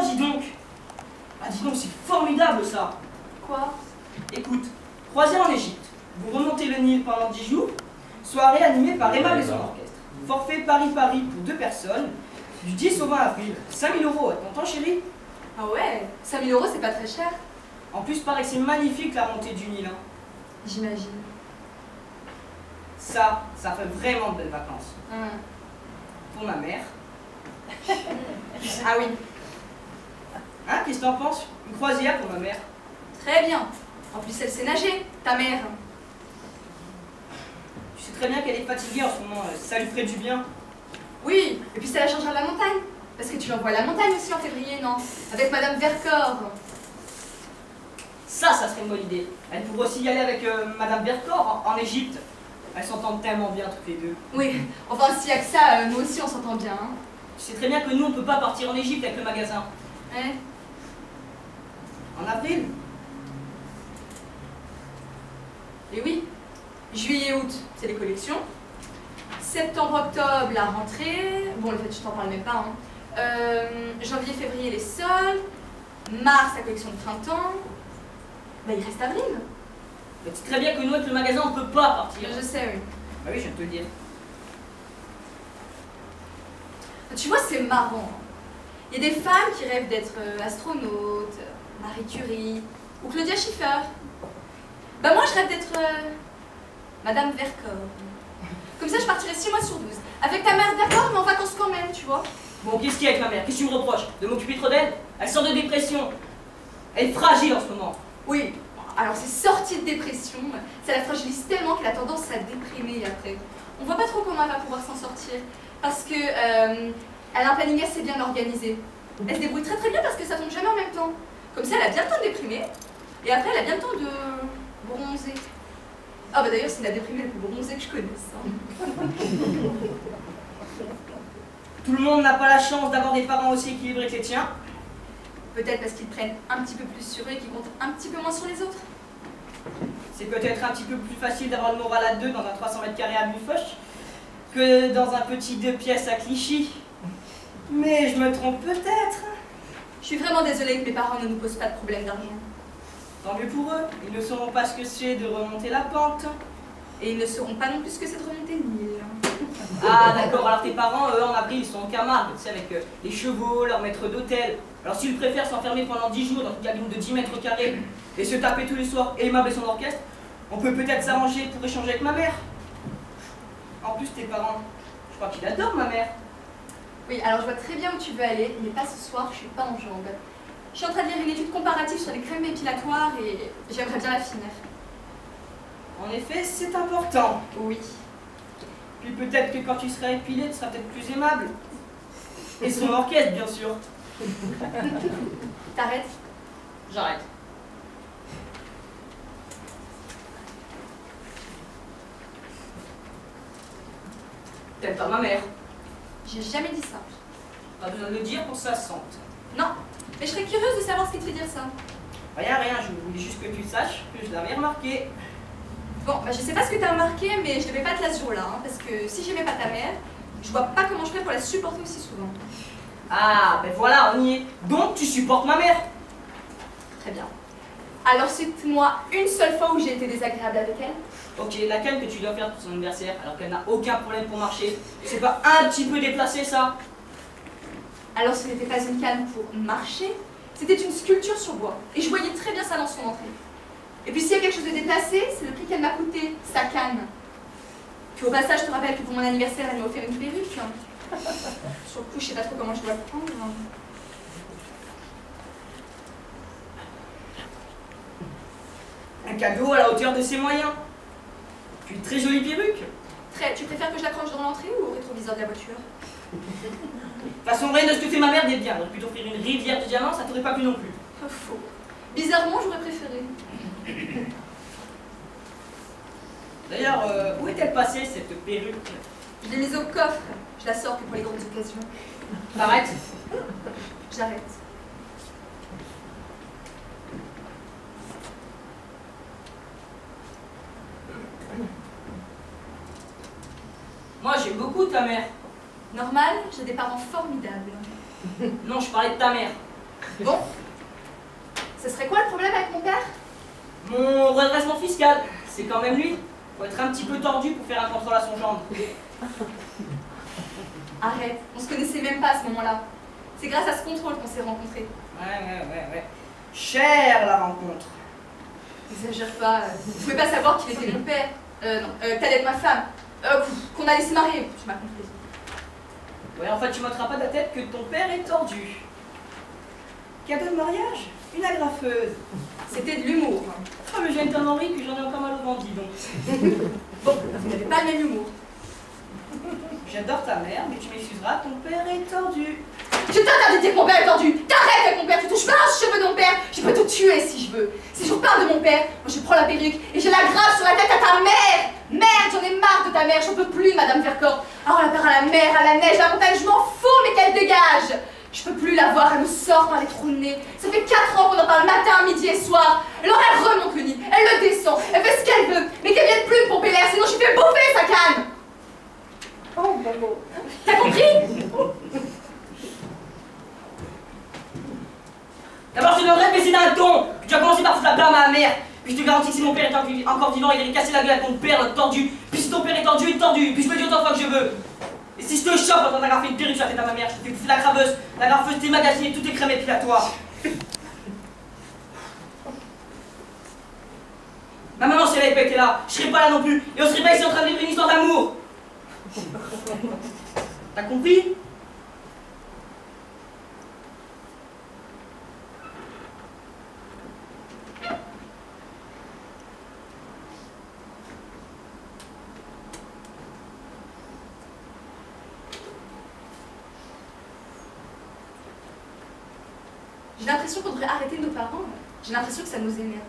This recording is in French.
dis donc. Ah, dis donc, c'est formidable, ça. Quoi? Écoute, croisière en Égypte. Vous remontez le Nil pendant 10 jours. Soirée animée par Emma et son orchestre. Forfait Paris-Paris pour 2 personnes. Du 10 au 20 avril. 5 000 €. T'entends, chérie? Ah ouais, 5 000 €, c'est pas très cher. En plus, paraît que c'est magnifique, la montée du Nil. Hein. J'imagine. Ça fait vraiment de belles vacances. Pour ma mère. Ah oui. Hein, qu'est-ce que t'en penses? Une croisière pour ma mère. Très bien. En plus, elle sait nager, ta mère. Tu sais très bien qu'elle est fatiguée en ce moment. Ça lui ferait du bien. Oui, et puis ça la changera de la montagne. Parce que tu l'envoies à la montagne aussi en février, non? Avec Madame Vercors. Ça serait une bonne idée. Elle pourrait aussi y aller avec Madame Vercors en Égypte. Elles s'entendent tellement bien toutes les deux. Oui, enfin s'il y a que ça, nous aussi on s'entend bien. Hein. Tu sais très bien que nous on peut pas partir en Égypte avec le magasin. Hein? En avril? Et oui, juillet-août, c'est les collections. Septembre-octobre, la rentrée. Bon, les fêtes, je t'en parle même pas. Hein. Janvier-février, les soldes. Mars, la collection de printemps. Bah, il reste avril. Tu sais très bien que nous avec le magasin on peut pas partir. Je sais, oui. Bah oui, je viens de te le dire. Tu vois, c'est marrant. Il y a des femmes qui rêvent d'être astronautes, Marie Curie ou Claudia Schiffer. Bah moi, je rêve d'être Madame Vercors. Comme ça, je partirai 6 mois sur 12. Avec ta mère, d'accord, mais en vacances quand même, tu vois. Bon, qu'est-ce qu'il y a avec ma mère? Qu'est-ce que tu me reproches? De m'occuper trop d'elle? Elle sort de dépression. Elle est fragile en ce moment. Oui, alors c'est sorti de dépression. Ça la fragilise tellement qu'elle a tendance à déprimer après. On voit pas trop comment elle va pouvoir s'en sortir. Parce que elle a un planning assez bien organisé. Elle se débrouille très très bien parce que ça tombe jamais en même temps. Comme ça, elle a bien le temps de déprimer. Et après, elle a bien le temps de bronzer. Ah bah d'ailleurs, c'est la déprimée la plus bronzée que je connaisse. Hein. Tout le monde n'a pas la chance d'avoir des parents aussi équilibrés que les tiens. Peut-être parce qu'ils prennent un petit peu plus sur eux et qu'ils comptent un petit peu moins sur les autres. C'est peut-être un petit peu plus facile d'avoir le moral à 2 dans un 300 mètres carrés à Bufoche que dans un petit 2 pièces à Clichy. Mais je me trompe peut-être. Je suis vraiment désolée que mes parents ne nous posent pas de problème d'argent. Tant mieux pour eux. Ils ne sauront pas ce que c'est de remonter la pente. Et ils ne sauront pas non plus ce que c'est de remonter le Nil. Ah d'accord, alors tes parents, eux, en avril, ils sont en Camargue, tu sais, avec les chevaux, leur maître d'hôtel. Alors s'ils préfèrent s'enfermer pendant 10 jours dans une cabine de 10 mètres carrés et se taper tous les soirs Emma et son orchestre, on peut peut-être s'arranger pour échanger avec ma mère. En plus, tes parents, je crois qu'ils adorent ma mère. Oui, alors je vois très bien où tu veux aller, mais pas ce soir, je suis pas en jambes. Je suis en train de lire une étude comparative sur les crèmes épilatoires et j'aimerais bien la finir. En effet, c'est important. Oui. Puis peut-être que quand tu seras épilé, tu seras peut-être plus aimable. Et son orchestre, bien sûr. T'arrêtes? J'arrête. T'aimes pas ma mère? J'ai jamais dit ça. Pas besoin de le dire pour que ça se sente. Non, mais je serais curieuse de savoir ce qui te fait dire ça. Rien, je voulais juste que tu saches que je l'avais remarqué. Bon, bah je sais pas ce que t'as remarqué, mais je devais pas te la sur là, hein, parce que si j'aimais pas ta mère, je vois pas comment je ferais pour la supporter aussi souvent. Ah, ben voilà, on y est. Donc tu supportes ma mère? Très bien. Alors cite-moi une seule fois où j'ai été désagréable avec elle. Ok, la canne que tu dois faire pour son anniversaire alors qu'elle n'a aucun problème pour marcher, c'est pas un petit peu déplacé ça? Alors ce n'était pas une canne pour marcher, c'était une sculpture sur bois. Et je voyais très bien ça dans son entrée. Et puis s'il y a quelque chose de déplacé, c'est le prix qu'elle m'a coûté, sa canne. Puis au passage, je te rappelle que pour mon anniversaire, elle m'a offert une perruque. Sur le coup, je sais pas trop comment je dois le prendre. Un cadeau à la hauteur de ses moyens. Puis une très jolie perruque. Très, tu préfères que je l'accroche dans l'entrée ou au rétroviseur de la voiture? De toute façon, rien de ce que fait ma mère n'est bien. J'aurais pu t'offrir une rivière de diamants, ça t'aurait pas plu non plus. Faux. Bizarrement, j'aurais préféré. D'ailleurs, où est-elle passée cette perruque? Je l'ai mise au coffre. Je la sors que pour les grandes occasions. T'arrêtes? J'arrête. Moi, j'aime beaucoup ta mère. Normal, j'ai des parents formidables. Non, je parlais de ta mère. Bon. Ce serait quoi le problème avec mon père? Mon redressement fiscal, c'est quand même lui. Faut être un petit peu tordu pour faire un contrôle à son gendre. Arrête, on se connaissait même pas à ce moment-là. C'est grâce à ce contrôle qu'on s'est rencontrés. Ouais. Chère la rencontre. N'exagère pas, vous pouvez pas savoir qu'il était mon père. Non, t'allais être ma femme. Qu'on allait se marier, tu m'as compris. Ouais, en fait, tu m'ôteras pas de la tête que ton père est tordu. Cadeau de mariage? Une agrafeuse. C'était de l'humour. Ah, mais j'ai une tendance que j'en ai encore mal au ventre, dis donc. Bon, vous n'avez pas le même humour. J'adore ta mère, mais tu m'excuseras, ton père est tordu. Je t'interdis de dire que mon père est tordu. T'arrêtes avec mon père, tu touches pas aux cheveux de mon père. Je peux te tuer si je veux. Si je vous parle de mon père, moi je prends la perruque et je la grave sur la tête à ta mère. Merde, j'en ai marre de ta mère, j'en peux plus, Madame Vercors. Alors la part à la mer, à la neige, à la montagne, je m'en fous, mais qu'elle dégage. Je peux plus la voir, elle me sort par les trous de nez. Ça fait 4 ans qu'on en parle matin, midi et soir. Alors elle remonte le nid, elle le descend, elle fait ce qu'elle veut, mais qu'elle vienne plus me pomper l'air, sinon je lui fais bouffer sa canne. Oh, maman. T'as compris? D'abord, je te demanderai de baisser d'un ton. Tu as commencé par foutre la blâme à ma mère. Puis je te garantis que si mon père est encore vivant, il irait casser la gueule à ton père, notre tordu. Puis si ton père est tordu, il est tordu. Puis je me dis autant de fois que je veux. Et si je te chope quand on a graffé une perruque sur la tête à ma mère, je te fais bouffer la graveuse. La graffeuse t'es magasinée, tout est crémé puis à toi. Ma maman, si elle avait pas été là, je serais pas là non plus. Et on serait pas ici en train de vivre une histoire d'amour. T'as compris? J'ai l'impression qu'on devrait arrêter nos parents. J'ai l'impression que ça nous énerve.